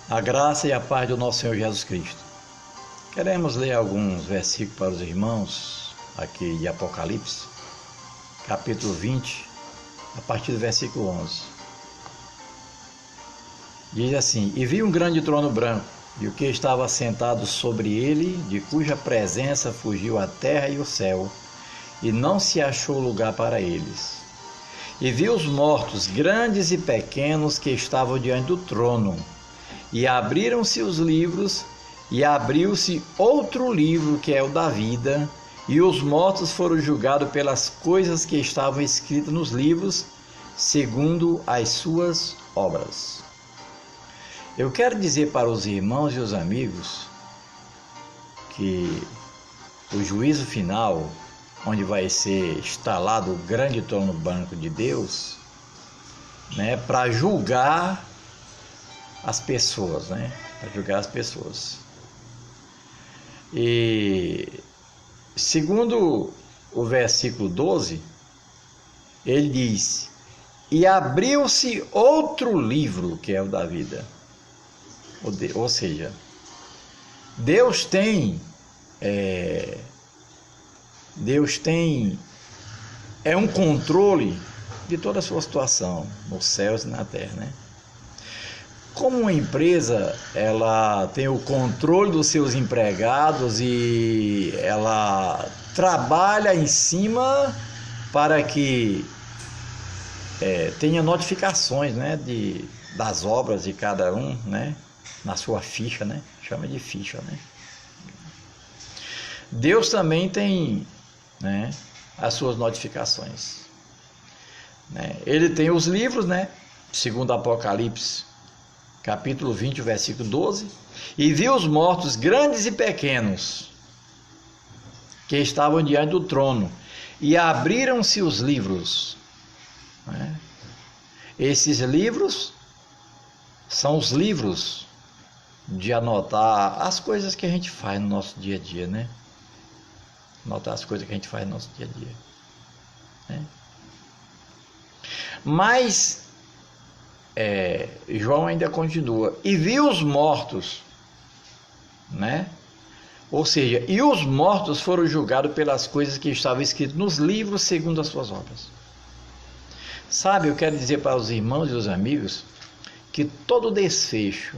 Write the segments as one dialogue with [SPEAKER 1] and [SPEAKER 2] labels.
[SPEAKER 1] A graça e a paz do nosso Senhor Jesus Cristo. Queremos ler alguns versículos para os irmãos aqui de Apocalipse, capítulo 20, a partir do versículo 11. Diz assim: E vi um grande trono branco, e o que estava sentado sobre ele, de cuja presença fugiu a terra e o céu, e não se achou lugar para eles. E vi os mortos, grandes e pequenos, que estavam diante do trono, e abriram-se os livros, e abriu-se outro livro, que é o da vida, e os mortos foram julgados pelas coisas que estavam escritas nos livros, segundo as suas obras. Eu quero dizer para os irmãos e os amigos que o juízo final, onde vai ser instalado o grande trono branco de Deus, para julgar as pessoas, para julgar as pessoas. E segundo o versículo 12, ele diz: e abriu-se outro livro, que é o da vida. Ou seja, Deus tem um controle de toda a sua situação, nos céus e na terra, Como uma empresa, ela tem o controle dos seus empregados e ela trabalha em cima para que tenha notificações, das obras de cada um, na sua ficha, chama de ficha, Deus também tem, as suas notificações, Ele tem os livros, segundo Apocalipse, capítulo 20, versículo 12, e viu os mortos, grandes e pequenos, que estavam diante do trono, e abriram-se os livros. Esses livros são os livros de anotar as coisas que a gente faz no nosso dia a dia, Anotar as coisas que a gente faz no nosso dia a dia, Mas João ainda continua: e viu os mortos, Ou seja, e os mortos foram julgados pelas coisas que estavam escritas nos livros segundo as suas obras. Sabe, eu quero dizer para os irmãos e os amigos que todo desfecho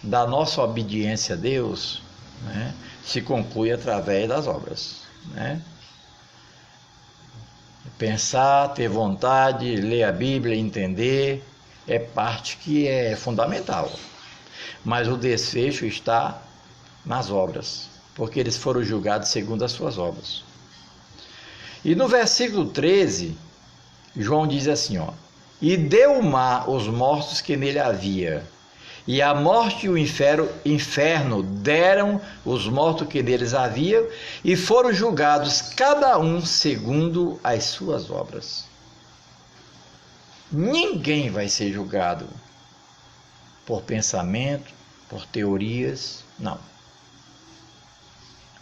[SPEAKER 1] da nossa obediência a Deus, se conclui através das obras, Pensar, ter vontade, ler a Bíblia, entender, é parte que é fundamental. Mas o desfecho está nas obras, porque eles foram julgados segundo as suas obras. E no versículo 13, João diz assim, e deu o mar os mortos que nele havia, e a morte e o inferno deram os mortos que neles havia, e foram julgados cada um segundo as suas obras. Ninguém vai ser julgado por pensamento, por teorias, não.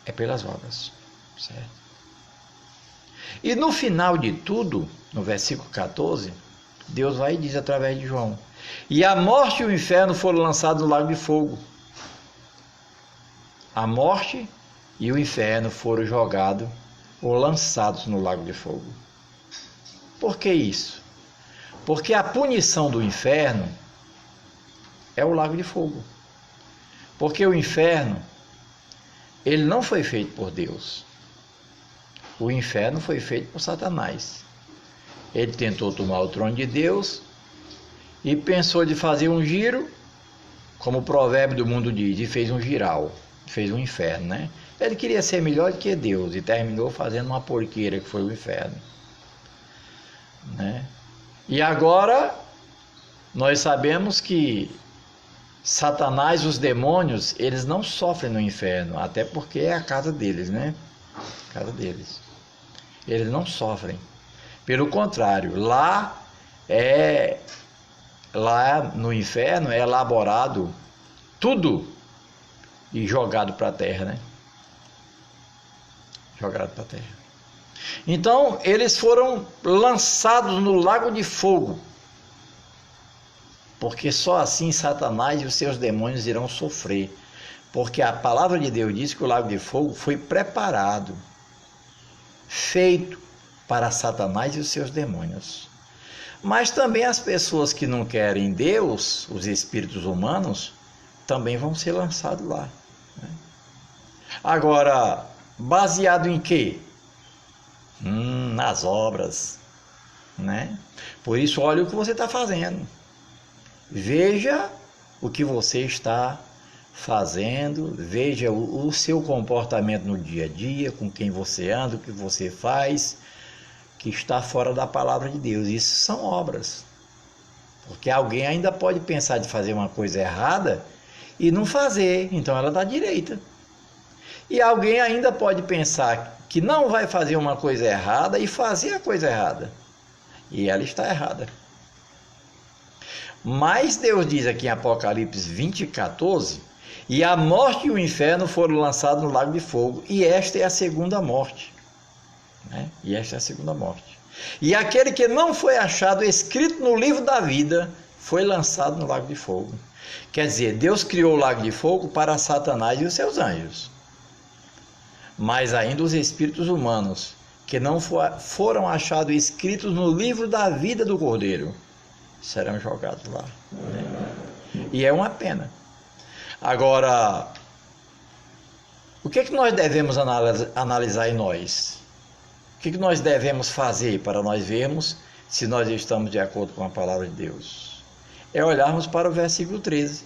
[SPEAKER 1] É pelas obras, certo? E no final de tudo, no versículo 14, Deus vai e diz através de João: e a morte e o inferno foram lançados no lago de fogo. A morte e o inferno foram jogados ou lançados no lago de fogo. Por que isso? Porque a punição do inferno é o lago de fogo. Porque o inferno, ele não foi feito por Deus. O inferno foi feito por Satanás. Ele tentou tomar o trono de Deus e pensou de fazer um giro, como o provérbio do mundo diz, e fez um giral, fez um inferno, Ele queria ser melhor do que Deus e terminou fazendo uma porqueira que foi o inferno, E agora nós sabemos que Satanás, os demônios, eles não sofrem no inferno, até porque é a casa deles, A casa deles. Eles não sofrem. Pelo contrário, lá no inferno é elaborado tudo e jogado para a terra, Jogado para a terra. Então, eles foram lançados no lago de fogo. porque só assim Satanás e os seus demônios irão sofrer, porque a palavra de Deus diz que o lago de fogo foi preparado, feito para Satanás e os seus demônios. Mas também as pessoas que não querem Deus, os espíritos humanos, também vão ser lançados lá, né? Agora, baseado em quê? Nas obras, né? Por isso, olha o que você está fazendo. Veja o que você está fazendo, veja o seu comportamento no dia a dia, com quem você anda, o que você faz, que está fora da palavra de Deus. Isso são obras. Porque alguém ainda pode pensar de fazer uma coisa errada e não fazer, então ela está direita. E alguém ainda pode pensar que não vai fazer uma coisa errada e fazer a coisa errada, e ela está errada. Mas Deus diz aqui em Apocalipse 20:14, e a morte e o inferno foram lançados no lago de fogo, e esta é a segunda morte, né? E esta é a segunda morte. E aquele que não foi achado escrito no livro da vida foi lançado no lago de fogo. Quer dizer, Deus criou o lago de fogo para Satanás e os seus anjos. Mas ainda os espíritos humanos, que não foram achados escritos no livro da vida do Cordeiro, serão jogados lá, né? E é uma pena. Agora, o que nós devemos analisar em nós? O que nós devemos fazer para nós vermos se nós estamos de acordo com a palavra de Deus? É olharmos para o versículo 13.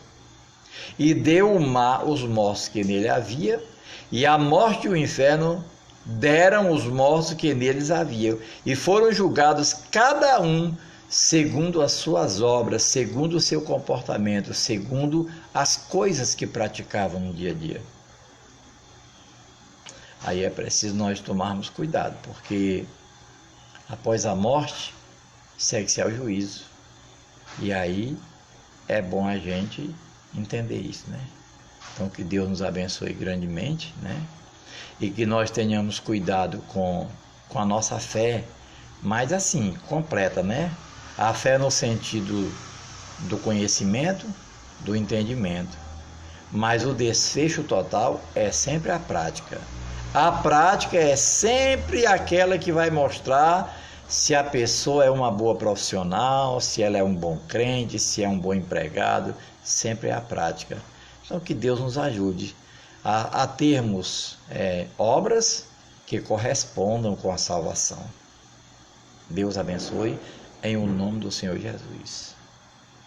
[SPEAKER 1] E deu o mar os mortos que nele havia, e a morte e o inferno deram os mortos que neles haviam, e foram julgados cada um segundo as suas obras, segundo o seu comportamento, segundo as coisas que praticavam no dia a dia. Aí é preciso nós tomarmos cuidado, porque após a morte segue-se ao juízo. E aí é bom a gente entender isso, né? Então que Deus nos abençoe grandemente, né? E que nós tenhamos cuidado com a nossa fé, mas assim, completa, né? A fé no sentido do conhecimento, do entendimento. Mas o desfecho total é sempre a prática. A prática é sempre aquela que vai mostrar se a pessoa é uma boa profissional, se ela é um bom crente, se é um bom empregado. Sempre é a prática. Então que Deus nos ajude a termos obras que correspondam com a salvação. Deus abençoe em o nome do Senhor Jesus.